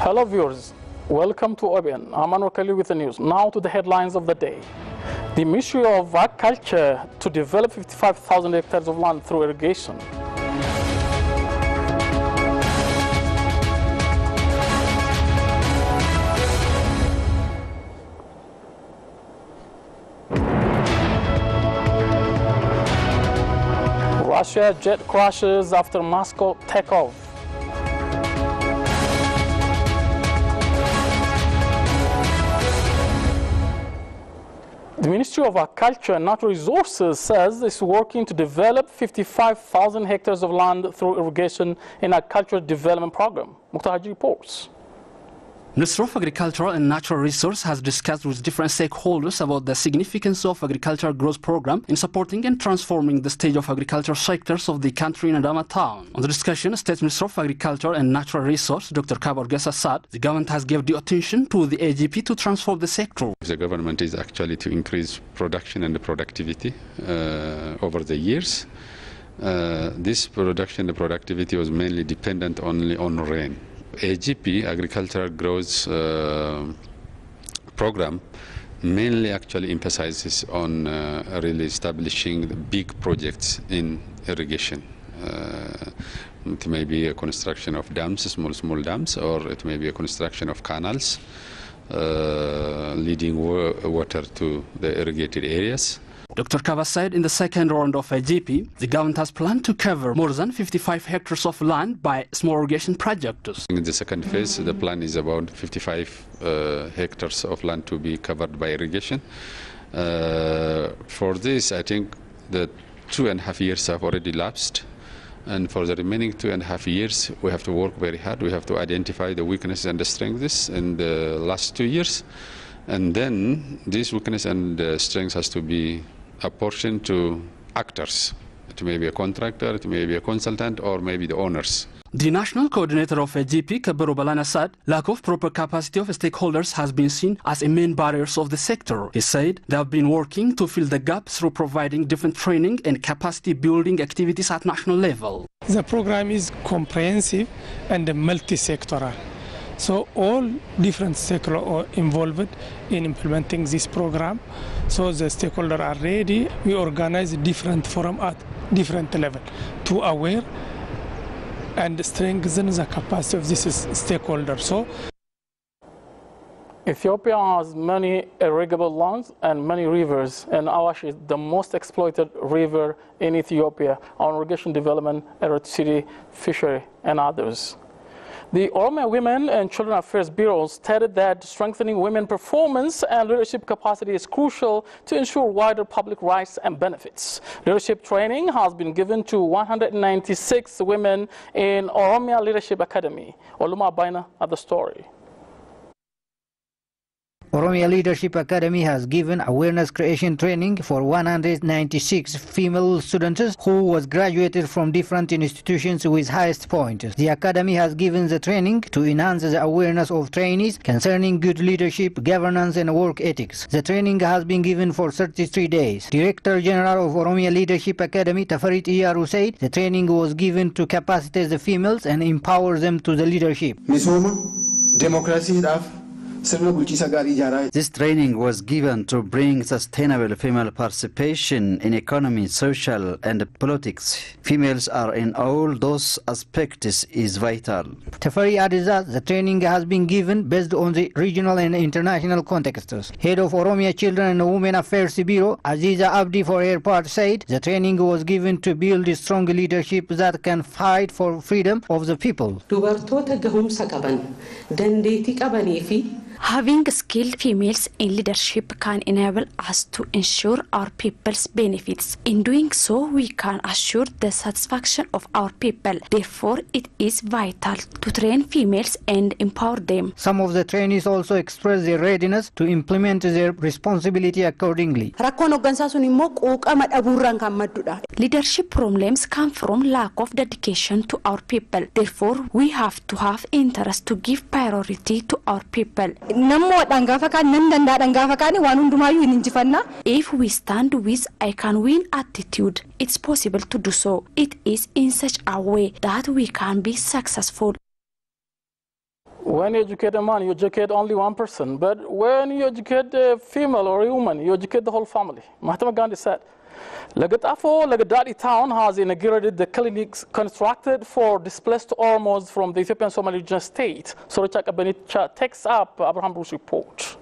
Hello viewers, welcome to OBN. I'm Anwar Khalil with the news. Now to the headlines of the day. The Ministry of Agriculture to develop 55,000 hectares of land through irrigation. Russia jet crashes after Moscow takeoff. The Ministry of Agriculture and Natural Resources says it's working to develop 55,000 hectares of land through irrigation in a agricultural development program. Mukhtar Haji reports. Ministry of Agriculture and Natural Resources has discussed with different stakeholders about the significance of agricultural growth program in supporting and transforming the stage of agriculture sectors of the country in Adama town. On the discussion, State Minister of Agriculture and Natural Resources, Dr. Kaborges said the government has given the attention to the AGP to transform the sector. The government is actually to increase production and productivity over the years. This production and productivity was mainly dependent only on rain. AGP, Agricultural Growth Program, mainly actually emphasizes on really establishing the big projects in irrigation. It may be a construction of dams, small dams, or it may be a construction of canals leading water to the irrigated areas. Dr. Kaba said in the second round of AGP, the government has planned to cover more than 55 hectares of land by small irrigation projects. In the second phase, the plan is about 55 hectares of land to be covered by irrigation. For this, I think the 2.5 years have already lapsed. And for the remaining 2.5 years, we have to work very hard. We have to identify the weaknesses and the strengths in the last 2 years. And then this weakness and strength has to be apportioned to actors. It may be a contractor, it may be a consultant, or maybe the owners. The national coordinator of AGP, Kabiru Balana, said lack of proper capacity of stakeholders has been seen as a main barrier of the sector. He said they have been working to fill the gap through providing different training and capacity building activities at national level. The program is comprehensive and multi-sectoral. So all different stakeholders are involved in implementing this program. So the stakeholders are ready. We organize different forums at different level to aware and strengthen the capacity of this stakeholder. So Ethiopia has many irrigable lands and many rivers, and Awash is the most exploited river in Ethiopia on irrigation development, electricity, fishery, and others. The Oromia Women and Children Affairs Bureau stated that strengthening women performance and leadership capacity is crucial to ensure wider public rights and benefits. Leadership training has been given to 196 women in Oromia Leadership Academy. Oluma Baina at the story. Oromia Leadership Academy has given awareness creation training for 196 female students who was graduated from different institutions with highest points. The academy has given the training to enhance the awareness of trainees concerning good leadership, governance and work ethics. The training has been given for 33 days. Director General of Oromia Leadership Academy, Tafarit Iyaru, said the training was given to capacitate the females and empower them to the leadership. Democracy This training was given to bring sustainable female participation in economy, social and politics. Females are in all those aspects is vital. Tafari added that the training has been given based on the regional and international contexts. Head of Oromia Children and Women Affairs Bureau, Aziza Abdi, for her part, said the training was given to build a strong leadership that can fight for freedom of the people. Having skilled females in leadership can enable us to ensure our people's benefits. In doing so, we can assure the satisfaction of our people. Therefore, it is vital to train females and empower them. Some of the trainees also expressed their readiness to implement their responsibility accordingly. Leadership problems come from lack of dedication to our people. Therefore, we have to have interest to give priority to our people. If we stand with I can win attitude, it's possible to do so. It is in such a way that we can be successful. When you educate a man, you educate only one person. But when you educate a female or a woman, you educate the whole family. Mahatma Gandhi said, Lagattafo Lagadadi town has inaugurated the clinics constructed for displaced Oromos from the Ethiopian Somali region state. Sorochak Abenicha takes up Abraham Bruce report.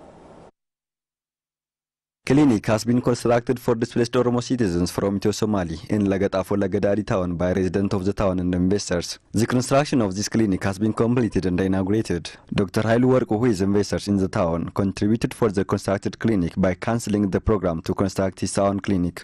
Clinic has been constructed for displaced Oromo citizens from Ethiopia-Somali in Lagattafo Lagadadi town by residents of the town and investors. The construction of this clinic has been completed and inaugurated. Dr. Hailu Warko, who is investors in the town, contributed for the constructed clinic by cancelling the program to construct his own clinic.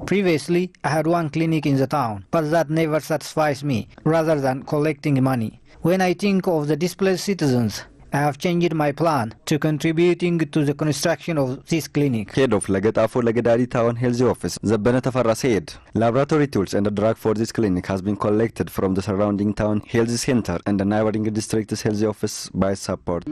Previously, I had one clinic in the town, but that never satisfies me, rather than collecting money. When I think of the displaced citizens, I have changed my plan to contributing to the construction of this clinic. Head of Lagattafo Lagadadi Town Health Office, Zabbana Tafarra said, laboratory tools and a drug for this clinic has been collected from the surrounding town health center and the neighboring district health office by support.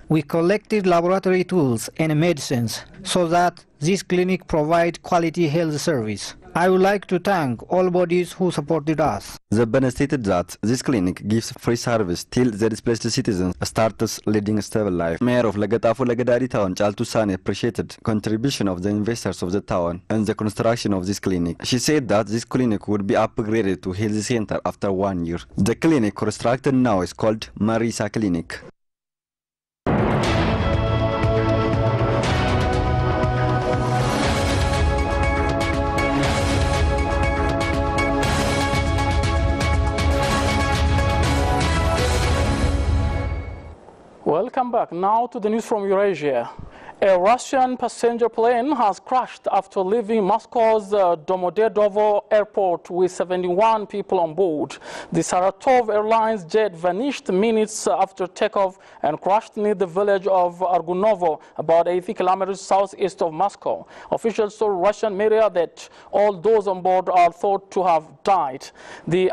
We collected laboratory tools and medicines so that this clinic provides quality health service. I would like to thank all bodies who supported us. Zabbana stated that this clinic gives free service till the displaced citizens start leading a stable life. Mayor of Lagattafo Lagadadi town, Chaltu Sane, appreciated contribution of the investors of the town and the construction of this clinic. She said that this clinic would be upgraded to health center after 1 year. The clinic constructed now is called Marisa Clinic. Welcome back. Now to the news from Eurasia. A Russian passenger plane has crashed after leaving Moscow's Domodedovo airport with 71 people on board. The Saratov Airlines jet vanished minutes after takeoff and crashed near the village of Argunovo, about 80 kilometers southeast of Moscow. Officials told Russian media that all those on board are thought to have died. The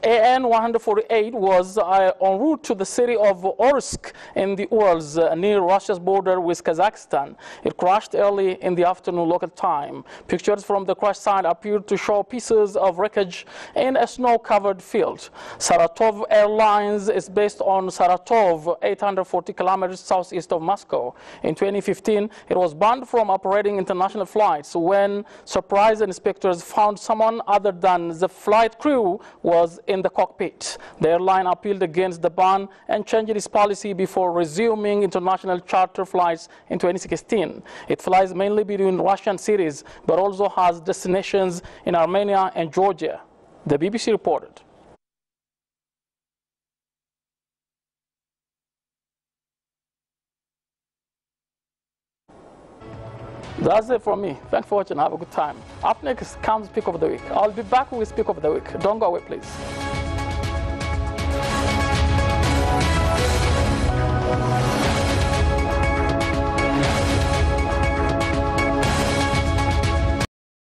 AN-148 was en route to the city of Orsk in the Urals near Russia's border with Kazakhstan. It crashed early in the afternoon local time. Pictures from the crash site appeared to show pieces of wreckage in a snow-covered field. Saratov Airlines is based on Saratov, 840 kilometers southeast of Moscow. In 2015, it was banned from operating international flights when surprise inspectors found someone other than the flight crew was in the cockpit. The airline appealed against the ban and changed its policy before resuming international charter flights in 2016. It flies mainly between Russian cities, but also has destinations in Armenia and Georgia. The BBC reported. That's it from me. Thanks for watching. Have a good time. Up next comes Pick of the Week. I'll be back with Pick of the Week. Don't go away, please.